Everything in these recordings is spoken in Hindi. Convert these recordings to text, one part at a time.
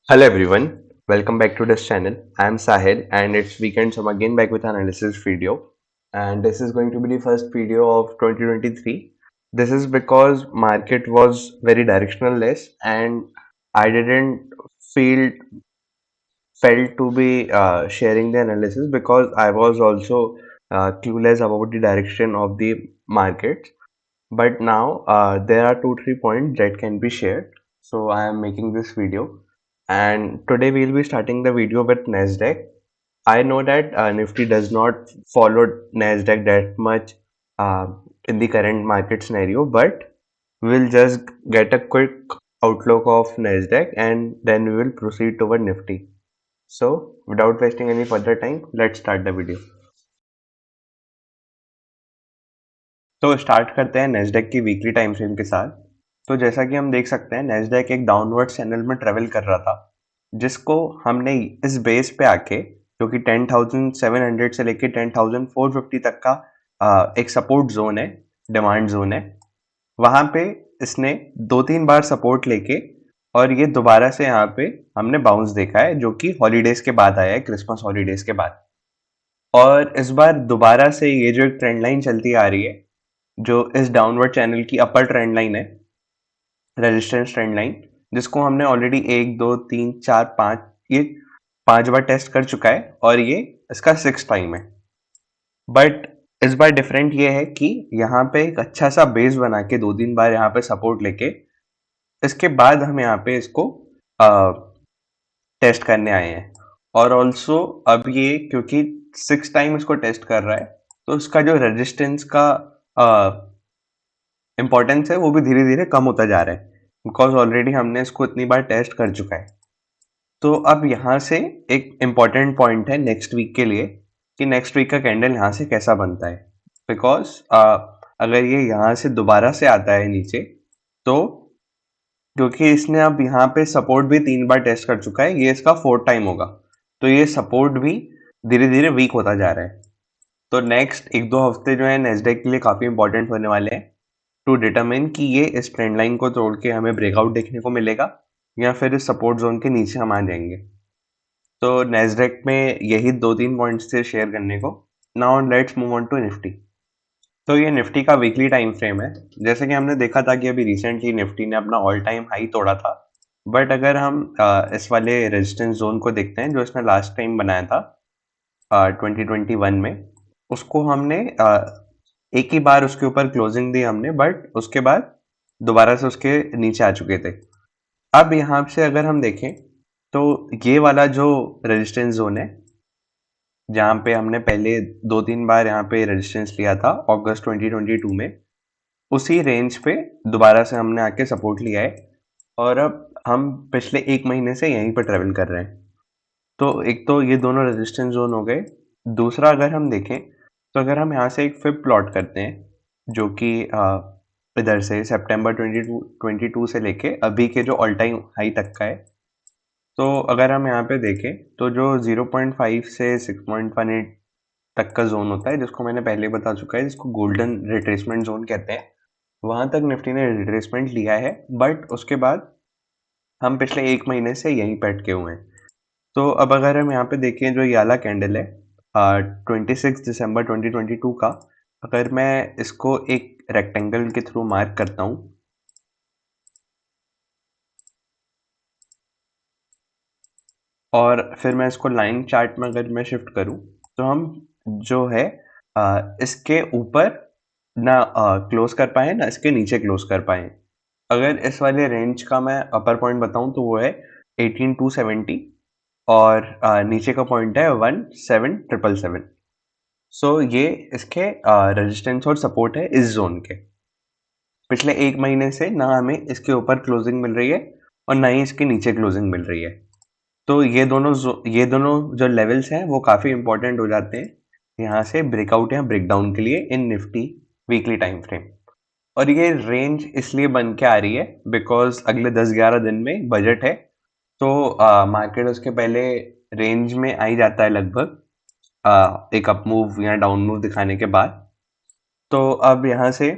Hello everyone, welcome back to this channel. I am Sahil and it's weekend, so I'm again back with an analysis video. And this is going to be the first video of 2023. This is because market was very directionless and I didn't feel felt to be sharing the analysis because I was also clueless about the direction of the market. But now there are 2 3 points that can be shared. So I am making this video, and today we'll be starting the video with Nasdaq. I know that Nifty does not follow Nasdaq that much uh, in the current market scenario, but we'll just get a quick outlook of Nasdaq and then we will proceed toward Nifty. So without wasting any further time, let's start the video. तो स्टार्ट करते हैं नेस्डेक की वीकली टाइम फ्रेम के साथ। तो जैसा कि हम देख सकते हैं नेस्डेक एक डाउनवर्ड चैनल में ट्रेवल कर रहा था, जिसको हमने इस बेस पे आके जो कि 10,700 से लेके 10,450 तक का एक सपोर्ट जोन है, डिमांड जोन है, वहां पे इसने 2-3 बार सपोर्ट लेके और ये दोबारा से यहाँ पे हमने बाउंस देखा है, जो कि हॉलीडेज के बाद आया है, क्रिसमस हॉलीडेज के बाद। और इस बार दोबारा से ये जो एक ट्रेंड लाइन चलती आ रही है, जो इस डाउनवर्ड चैनल की अपर ट्रेंड लाइन है, रेजिस्टेंस ट्रेंड लाइन, जिसको हमने ऑलरेडी 1 2 3 4 5 ये 5 बार टेस्ट कर चुका है और ये इसका 6th टाइम है। बट इस बार डिफरेंट ये है कि यहाँ पे एक अच्छा सा बेस बना के 2-3 बार यहाँ पे सपोर्ट लेके इसके बाद हम यहाँ पे इसको टेस्ट करने आए हैं। और ऑल्सो अब ये क्योंकि 6th टाइम इसको टेस्ट कर रहा है, तो इसका जो रेजिस्टेंस का इम्पोर्टेंस है वो भी धीरे धीरे कम होता जा रहा है, बिकॉज ऑलरेडी हमने इसको इतनी बार टेस्ट कर चुका है। तो अब यहाँ से एक इम्पॉर्टेंट पॉइंट है नेक्स्ट वीक के लिए कि नेक्स्ट वीक का कैंडल यहाँ से कैसा बनता है, बिकॉज अगर ये यहाँ से दोबारा से आता है नीचे, तो क्योंकि इसने अब यहाँ पे सपोर्ट भी 3 बार टेस्ट कर चुका है, ये इसका 4th टाइम होगा, तो ये सपोर्ट भी धीरे धीरे वीक होता जा रहा है। तो नेक्स्ट 1-2 हफ्ते जो है नेस्डेक के लिए काफ़ी इंपॉर्टेंट होने वाले हैं टू डिटरमिन कि ये इस ट्रेंड लाइन को तोड़ के हमें ब्रेकआउट देखने को मिलेगा या फिर इस सपोर्ट जोन के नीचे हम आ जाएंगे। तो नेस्डेक में यही 2-3 पॉइंट्स थे शेयर करने को। Now let's move on to Nifty. तो ये निफ्टी का वीकली टाइम फ्रेम है। जैसे कि हमने देखा था कि अभी रिसेंटली निफ्टी ने अपना ऑल टाइम हाई तोड़ा था, बट अगर हम इस वाले रेजिस्टेंस जोन को देखते हैं जो इसने लास्ट टाइम बनाया था 2021 में, उसको हमने एक ही बार उसके ऊपर क्लोजिंग दी हमने, बट उसके बाद दोबारा से उसके नीचे आ चुके थे। अब यहाँ से अगर हम देखें तो ये वाला जो रेजिस्टेंस जोन है, जहाँ पे हमने पहले 2-3 बार यहाँ पे रेजिस्टेंस लिया था अगस्त 2022 में, उसी रेंज पे दोबारा से हमने आके सपोर्ट लिया है और अब हम पिछले 1 महीने से यहीं पर ट्रेवल कर रहे हैं। तो एक तो ये दोनों रेजिस्टेंस जोन हो गए। दूसरा अगर हम देखें तो अगर हम यहाँ से एक फिब प्लॉट करते हैं, जो कि इधर से सितंबर 22 से लेके अभी के जो ऑल टाइम हाई तक का है, तो अगर हम यहाँ पे देखें तो जो 0.5 से 6.18 तक का जोन होता है, जिसको मैंने पहले बता चुका है, जिसको गोल्डन रिट्रेसमेंट जोन कहते हैं, वहां तक निफ्टी ने रिट्रेसमेंट लिया है, बट उसके बाद हम पिछले 1 महीने से यहीं पे अटके हुए हैं। तो अब अगर हम यहाँ पे देखें जो ये वाला कैंडल है 26 दिसंबर 2022 का, अगर मैं इसको एक रेक्टेंगल के थ्रू मार्क करता हूँ और फिर मैं इसको लाइन चार्ट में अगर मैं शिफ्ट करूँ, तो हम जो है इसके ऊपर ना क्लोज कर पाए ना इसके नीचे क्लोज कर पाए। अगर इस वाले रेंज का मैं अपर पॉइंट बताऊं तो वो है 18,270 और नीचे का पॉइंट है 17,777। सो ये इसके रेजिस्टेंस और सपोर्ट है इस जोन के। पिछले 1 महीने से ना हमें इसके ऊपर क्लोजिंग मिल रही है और ना ही इसके नीचे क्लोजिंग मिल रही है। तो ये दोनों जो लेवल्स हैं वो काफ़ी इंपॉर्टेंट हो जाते हैं यहाँ से ब्रेकआउट या ब्रेकडाउन के लिए इन निफ्टी वीकली टाइम फ्रेम। और ये रेंज इसलिए बन के आ रही है बिकॉज अगले 10-11 दिन में बजट है, तो मार्केट उसके पहले रेंज में आ ही जाता है लगभग एक अप मूव या डाउन मूव दिखाने के बाद। तो अब यहाँ से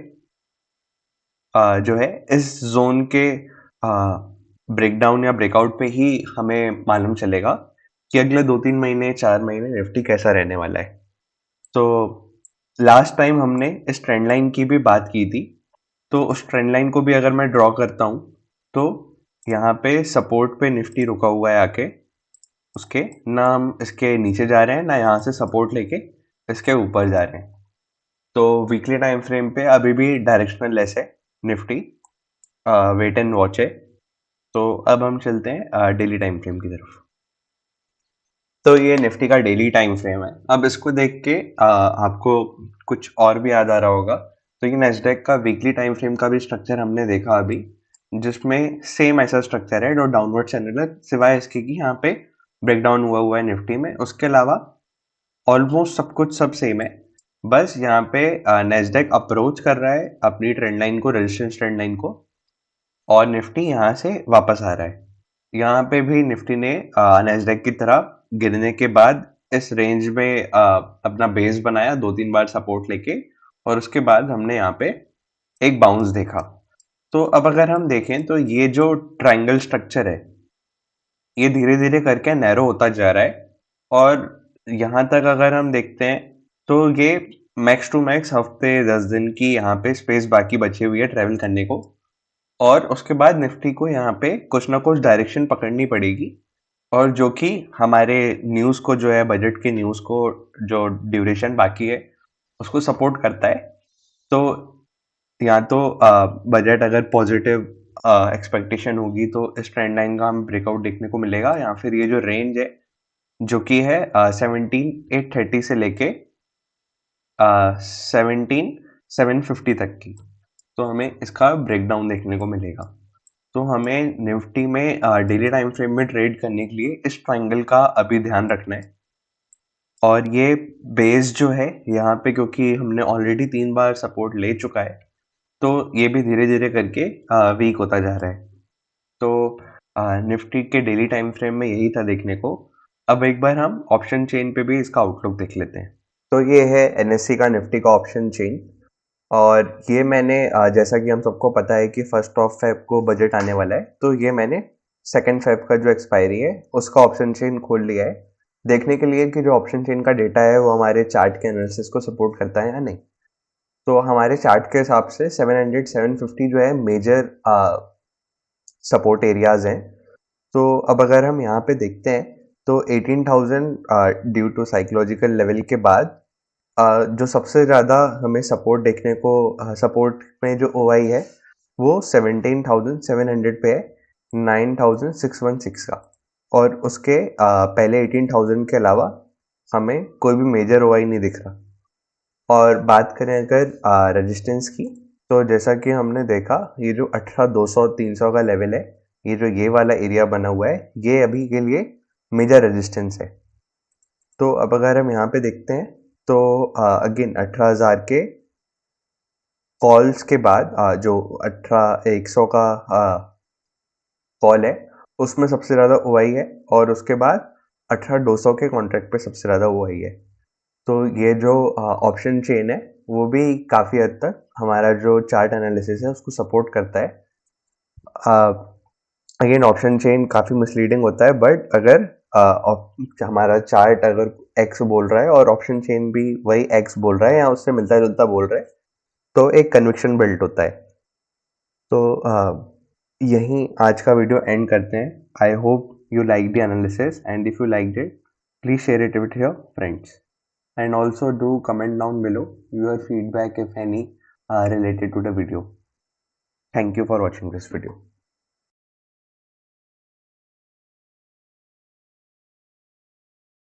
जो है इस जोन के ब्रेकडाउन या ब्रेकआउट पे ही हमें मालूम चलेगा कि अगले 2-3 महीने, 4 महीने निफ्टी कैसा रहने वाला है। तो लास्ट टाइम हमने इस ट्रेंड लाइन की भी बात की थी, तो उस ट्रेंड लाइन को भी अगर मैं ड्रॉ करता हूँ, तो यहाँ पे सपोर्ट पे निफ्टी रुका हुआ है आके, उसके ना हम इसके नीचे जा रहे हैं, ना यहाँ से सपोर्ट लेके इसके ऊपर जा रहे हैं। तो वीकली टाइम फ्रेम पे अभी भी डायरेक्शनल लेस है निफ्टी, वेट एंड वॉच है। तो अब हम चलते हैं डेली टाइम फ्रेम की तरफ। तो ये निफ्टी का डेली टाइम फ्रेम है। अब इसको देख के आपको कुछ और भी याद आ रहा होगा। तो ये नैस्डैक का वीकली टाइम फ्रेम का भी स्ट्रक्चर हमने देखा अभी, जिसमें सेम ऐसा स्ट्रक्चर है, जो डाउनवर्ड चैनल है, सिवाय इसके कि यहाँ पे ब्रेकडाउन हुआ है निफ्टी में। उसके अलावा ऑलमोस्ट सब कुछ सब सेम है। बस यहाँ पे नैस्डैक अप्रोच कर रहा है अपनी ट्रेंड लाइन को, रेजिस्टेंस ट्रेंड लाइन को, और निफ्टी यहाँ से वापस आ रहा है। यहाँ पे भी निफ्टी ने नैस्डैक की तरह गिरने के बाद इस रेंज में अपना बेस बनाया, 2-3 बार सपोर्ट लेके, और उसके बाद हमने यहाँ पे एक बाउंस देखा। तो अब अगर हम देखें तो ये जो ट्रायंगल स्ट्रक्चर है, ये धीरे धीरे करके नैरो होता जा रहा है, और यहाँ तक अगर हम देखते हैं तो ये मैक्स टू मैक्स हफ्ते 10 दिन की यहाँ पे स्पेस बाकी बची हुई है ट्रेवल करने को। और उसके बाद निफ्टी को यहाँ पे कुछ ना कुछ डायरेक्शन पकड़नी पड़ेगी, और जो कि हमारे न्यूज़ को, जो है बजट के न्यूज़ को, जो ड्यूरेशन बाकी है उसको सपोर्ट करता है। तो या तो बजट अगर पॉजिटिव एक्सपेक्टेशन होगी तो इस ट्रेंड लाइन का हम ब्रेकआउट देखने को मिलेगा, या फिर ये जो रेंज है जो कि है 17,830 से लेके 17,750 तक की, तो हमें इसका ब्रेकडाउन देखने को मिलेगा। तो हमें निफ्टी में डेली टाइम फ्रेम में ट्रेड करने के लिए इस ट्रायंगल का अभी ध्यान रखना है। और ये बेस जो है यहाँ पे, क्योंकि हमने ऑलरेडी 3 बार सपोर्ट ले चुका है, तो ये भी धीरे धीरे करके वीक होता जा रहा है। तो निफ्टी के डेली टाइम फ्रेम में यही था देखने को। अब एक बार हम ऑप्शन चेन पे भी इसका आउटलुक देख लेते हैं। तो ये है एनएससी का निफ्टी का ऑप्शन चेन, और ये मैंने जैसा कि हम सबको पता है कि 1 फेब को बजट आने वाला है, तो ये मैंने 2 फेब का जो एक्सपायरी है उसका ऑप्शन चेन खोल लिया है, देखने के लिए कि जो ऑप्शन चेन का डेटा है वो हमारे चार्ट के एनालिसिस को सपोर्ट करता है या नहीं। तो हमारे चार्ट के हिसाब से 700 750 जो है मेजर सपोर्ट एरियाज हैं। तो अब अगर हम यहाँ पे देखते हैं तो 18,000 ड्यू टू साइकोलॉजिकल लेवल के बाद जो सबसे ज़्यादा हमें सपोर्ट देखने को, सपोर्ट में जो ओआई है वो 17,700 पे है, 9,616 का। और उसके पहले 18,000 के अलावा हमें कोई भी मेजर ओआई नहीं दिख रहा। और बात करें अगर रेजिस्टेंस की, तो जैसा कि हमने देखा, ये जो 18,200 300 का लेवल है, ये वाला एरिया बना हुआ है, ये अभी के लिए मेजर रेजिस्टेंस है। तो अब अगर हम यहाँ पे देखते हैं तो अगेन 18,000 के कॉल्स के बाद जो 18,100 का कॉल है उसमें सबसे ज़्यादा ओआई है, और उसके बाद 18,200 के कॉन्ट्रैक्ट पे सबसे ज़्यादा ओआई है। तो ये जो ऑप्शन चेन है वो भी काफ़ी हद तक हमारा जो चार्ट एनालिसिस है उसको सपोर्ट करता है। अगेन ऑप्शन चेन काफ़ी मिसलीडिंग होता है, बट अगर हमारा चार्ट अगर एक्स बोल रहा है और ऑप्शन चेन भी वही एक्स बोल रहा है या उससे मिलता जुलता बोल रहा है, तो एक कन्विक्शन बिल्ट होता है। तो यहीं आज का वीडियो एंड करते हैं। I hope you like the analysis, and if you liked it, please share it with your friends, and also do comment down below your feedback if any related to the video. Thank you for watching this video.